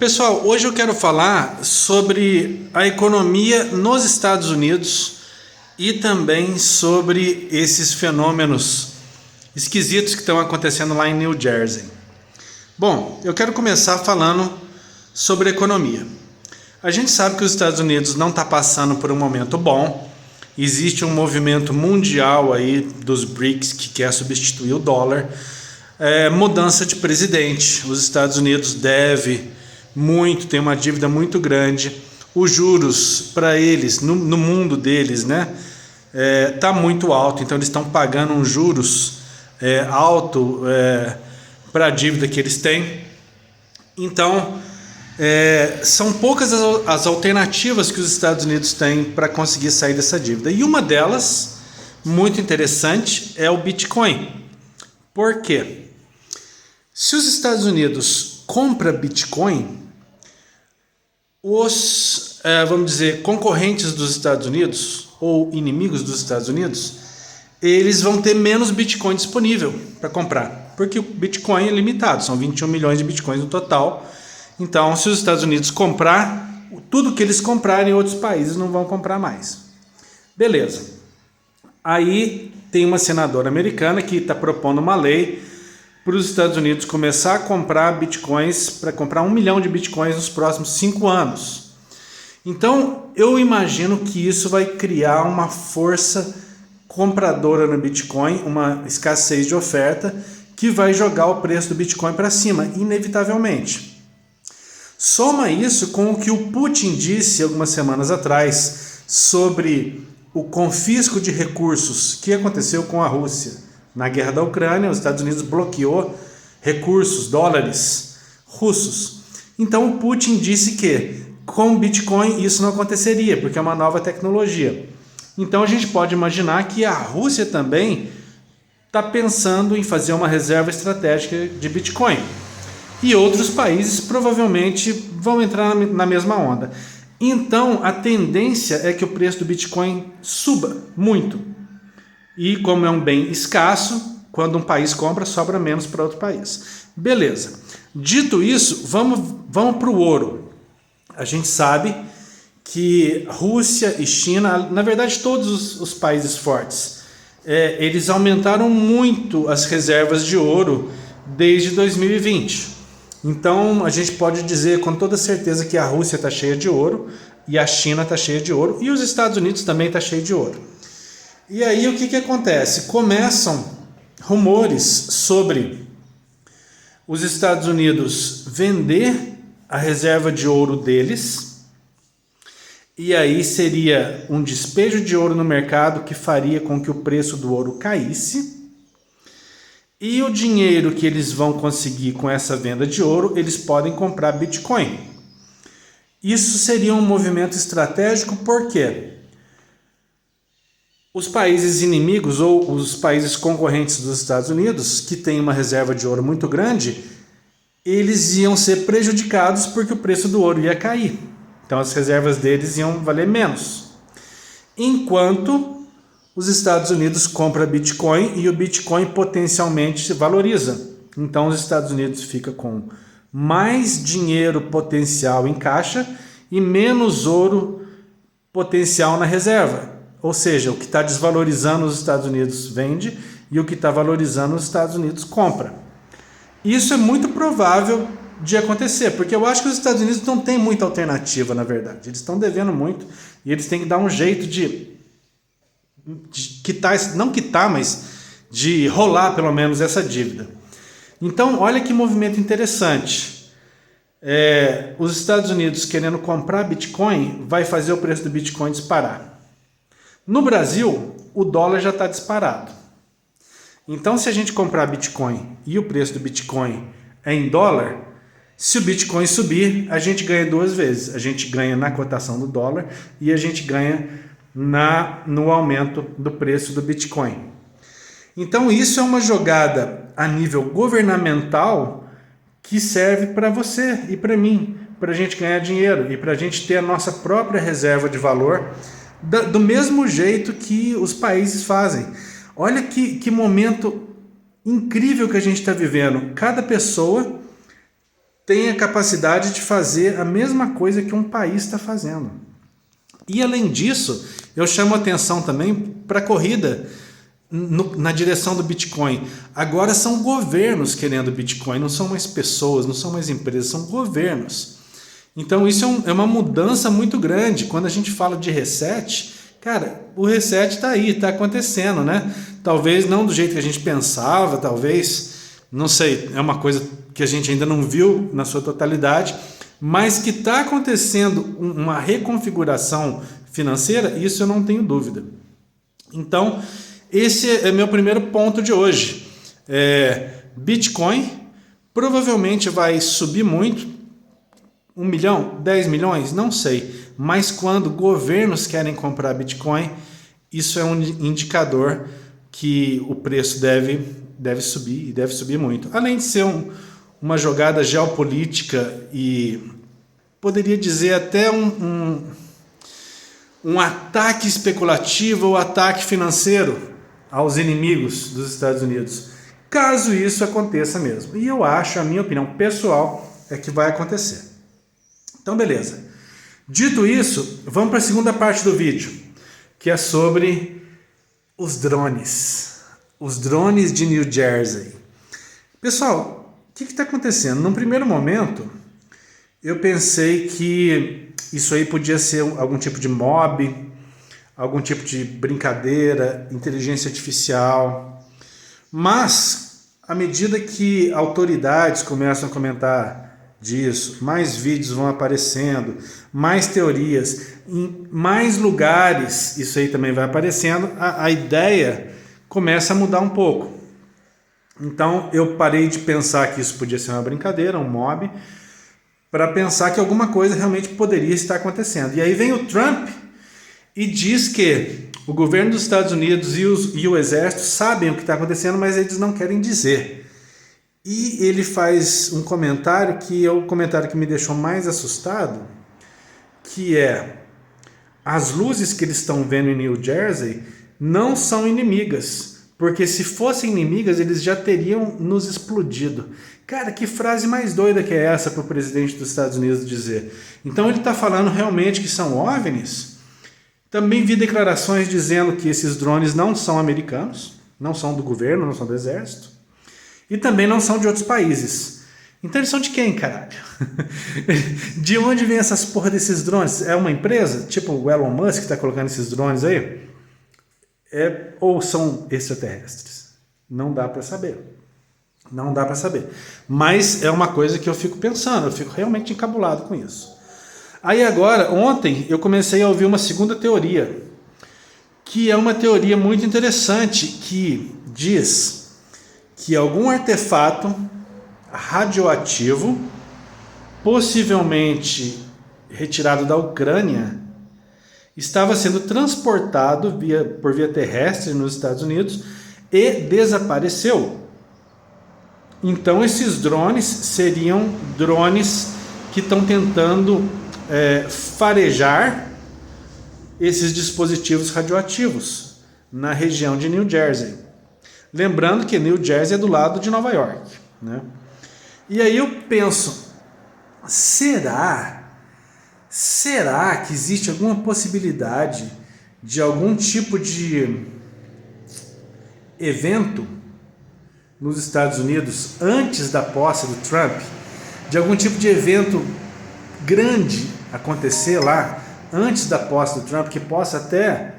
Pessoal, hoje eu quero falar sobre a economia nos Estados Unidos e também sobre esses fenômenos esquisitos que estão acontecendo lá em New Jersey. Bom, eu quero começar falando sobre economia. A gente sabe que os Estados Unidos não está passando por um momento bom. Existe um movimento mundial aí dos BRICS que quer substituir o dólar. Mudança de presidente. Os Estados Unidos tem uma dívida muito grande. Os juros para eles, no mundo deles, tá muito alto. Então eles estão pagando uns juros alto para a dívida que eles têm. Então são poucas as alternativas que os Estados Unidos têm para conseguir sair dessa dívida. E uma delas, muito interessante, é o Bitcoin. Por quê? Se os Estados Unidos compram Bitcoin, os, vamos dizer, concorrentes dos Estados Unidos ou inimigos dos Estados Unidos, eles vão ter menos Bitcoin disponível para comprar, porque o Bitcoin é limitado, são 21 milhões de Bitcoins no total. Então, se os Estados Unidos comprar, tudo que eles comprarem, outros países não vão comprar mais. Beleza. Aí tem uma senadora americana que está propondo uma lei para os Estados Unidos começar a comprar bitcoins, para comprar 1 milhão de bitcoins nos próximos 5 anos. Então, eu imagino que isso vai criar uma força compradora no Bitcoin, uma escassez de oferta, que vai jogar o preço do Bitcoin para cima, inevitavelmente. Soma isso com o que o Putin disse algumas semanas atrás sobre o confisco de recursos que aconteceu com a Rússia. Na guerra da Ucrânia, os Estados Unidos bloqueou recursos, dólares russos. Então o Putin disse que com Bitcoin isso não aconteceria, porque é uma nova tecnologia. Então a gente pode imaginar que a Rússia também está pensando em fazer uma reserva estratégica de Bitcoin. E outros países provavelmente vão entrar na mesma onda. Então a tendência é que o preço do Bitcoin suba muito. E como é um bem escasso, quando um país compra, sobra menos para outro país. Beleza. Dito isso, vamos para o ouro. A gente sabe que Rússia e China, na verdade todos os países fortes, eles aumentaram muito as reservas de ouro desde 2020. Então a gente pode dizer com toda certeza que a Rússia está cheia de ouro e a China está cheia de ouro e os Estados Unidos também está cheio de ouro. E aí o que acontece? Começam rumores sobre os Estados Unidos vender a reserva de ouro deles, e aí seria um despejo de ouro no mercado que faria com que o preço do ouro caísse, e o dinheiro que eles vão conseguir com essa venda de ouro, eles podem comprar Bitcoin. Isso seria um movimento estratégico, por quê? Os países inimigos ou os países concorrentes dos Estados Unidos, que têm uma reserva de ouro muito grande, eles iam ser prejudicados porque o preço do ouro ia cair. Então as reservas deles iam valer menos. Enquanto os Estados Unidos compram Bitcoin e o Bitcoin potencialmente se valoriza. Então os Estados Unidos ficam com mais dinheiro potencial em caixa e menos ouro potencial na reserva. Ou seja, o que está desvalorizando os Estados Unidos vende e o que está valorizando os Estados Unidos compra. Isso é muito provável de acontecer, porque eu acho que os Estados Unidos não têm muita alternativa, na verdade. Eles estão devendo muito e eles têm que dar um jeito de quitar, mas de rolar pelo menos essa dívida. Então, olha que movimento interessante. Os Estados Unidos querendo comprar Bitcoin vai fazer o preço do Bitcoin disparar. No Brasil, o dólar já está disparado. Então, se a gente comprar Bitcoin e o preço do Bitcoin é em dólar, se o Bitcoin subir, a gente ganha duas vezes. A gente ganha na cotação do dólar e a gente ganha no aumento do preço do Bitcoin. Então, isso é uma jogada a nível governamental que serve para você e para mim, para a gente ganhar dinheiro e para a gente ter a nossa própria reserva de valor do mesmo jeito que os países fazem. Olha que momento incrível que a gente está vivendo. Cada pessoa tem a capacidade de fazer a mesma coisa que um país está fazendo. E além disso, eu chamo a atenção também para a corrida na direção do Bitcoin. Agora são governos querendo Bitcoin, não são mais pessoas, não são mais empresas, são governos. Então isso é uma mudança muito grande. Quando a gente fala de reset, cara, o reset está aí, está acontecendo, né? Talvez não do jeito que a gente pensava, talvez, não sei, é uma coisa que a gente ainda não viu na sua totalidade, mas que está acontecendo uma reconfiguração financeira, isso eu não tenho dúvida. Então, esse é meu primeiro ponto de hoje. Bitcoin provavelmente vai subir muito, 1 milhão, 10 milhões, não sei. Mas quando governos querem comprar Bitcoin, isso é um indicador que o preço deve subir, e deve subir muito. Além de ser uma jogada geopolítica e poderia dizer até um ataque especulativo ou ataque financeiro aos inimigos dos Estados Unidos, caso isso aconteça mesmo. E eu acho, a minha opinião pessoal, é que vai acontecer. Então, beleza. Dito isso, vamos para a segunda parte do vídeo, que é sobre os drones. Os drones de New Jersey. Pessoal, o que está acontecendo? Num primeiro momento, eu pensei que isso aí podia ser algum tipo de mob, algum tipo de brincadeira, inteligência artificial. Mas, à medida que autoridades começam a comentar disso, mais vídeos vão aparecendo, mais teorias, em mais lugares isso aí também vai aparecendo, a ideia começa a mudar um pouco. Então eu parei de pensar que isso podia ser uma brincadeira, um mob, para pensar que alguma coisa realmente poderia estar acontecendo. E aí vem o Trump e diz que o governo dos Estados Unidos e o exército sabem o que está acontecendo, mas eles não querem dizer. E ele faz um comentário que é o comentário que me deixou mais assustado, que é: as luzes que eles estão vendo em New Jersey não são inimigas, porque se fossem inimigas eles já teriam nos explodido. Cara, que frase mais doida que é essa para o presidente dos Estados Unidos dizer? Então ele está falando realmente que são OVNIs? Também vi declarações dizendo que esses drones não são americanos, não são do governo, não são do exército, e também não são de outros países. Então eles são de quem, caralho? De onde vem essas porra desses drones? É uma empresa? Tipo o Elon Musk que está colocando esses drones aí? Ou são extraterrestres? Não dá para saber. Não dá para saber. Mas é uma coisa que eu fico pensando, eu fico realmente encabulado com isso. Aí agora, ontem, eu comecei a ouvir uma segunda teoria, que é uma teoria muito interessante, que diz que algum artefato radioativo, possivelmente retirado da Ucrânia, estava sendo transportado por via terrestre nos Estados Unidos e desapareceu. Então esses drones seriam drones que estão tentando farejar esses dispositivos radioativos na região de New Jersey. Lembrando que New Jersey é do lado de Nova York, né? E aí eu penso, será que existe alguma possibilidade de algum tipo de evento nos Estados Unidos antes da posse do Trump, de algum tipo de evento grande acontecer lá antes da posse do Trump, que possa até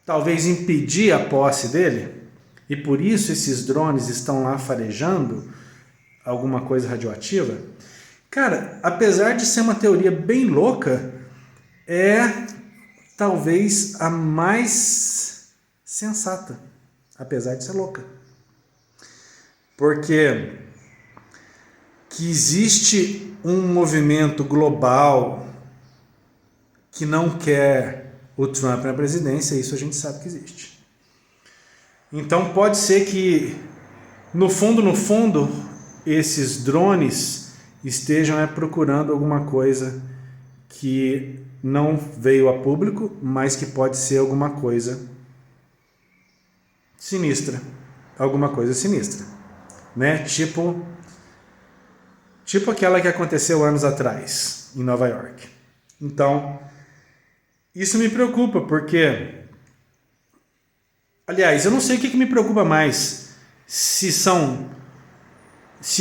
talvez impedir a posse dele, e por isso esses drones estão lá farejando alguma coisa radioativa? Cara, apesar de ser uma teoria bem louca, é talvez a mais sensata, apesar de ser louca. Porque que existe um movimento global que não quer o Trump na presidência, isso a gente sabe que existe. Então pode ser que, no fundo, esses drones estejam procurando alguma coisa que não veio a público, mas que pode ser alguma coisa sinistra. Alguma coisa sinistra, né? Tipo tipo aquela que aconteceu anos atrás em Nova York. Então, isso me preocupa, porque, aliás, eu não sei o que me preocupa mais, se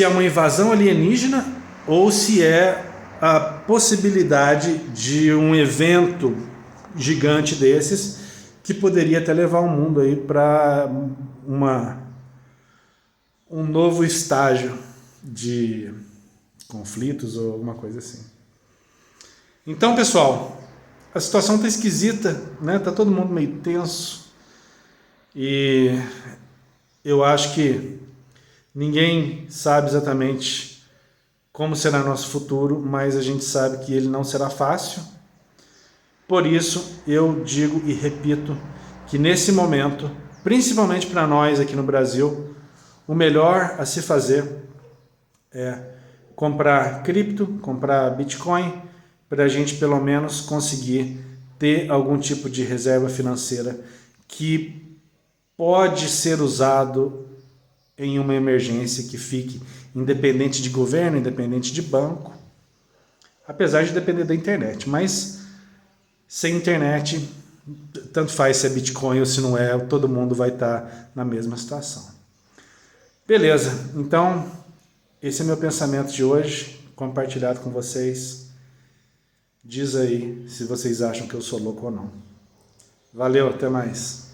é uma invasão alienígena ou se é a possibilidade de um evento gigante desses que poderia até levar o mundo aí para um novo estágio de conflitos ou alguma coisa assim. Então, pessoal, a situação tá esquisita, né? Tá todo mundo meio tenso e eu acho que ninguém sabe exatamente como será nosso futuro, mas a gente sabe que ele não será fácil. Por isso, eu digo e repito que nesse momento, principalmente para nós aqui no Brasil, o melhor a se fazer é comprar cripto, comprar Bitcoin, para a gente pelo menos conseguir ter algum tipo de reserva financeira que pode ser usado em uma emergência, que fique independente de governo, independente de banco, apesar de depender da internet. Mas sem internet, tanto faz se é Bitcoin ou se não é, todo mundo vai estar na mesma situação. Beleza, então esse é meu pensamento de hoje, compartilhado com vocês. Diz aí se vocês acham que eu sou louco ou não. Valeu, até mais.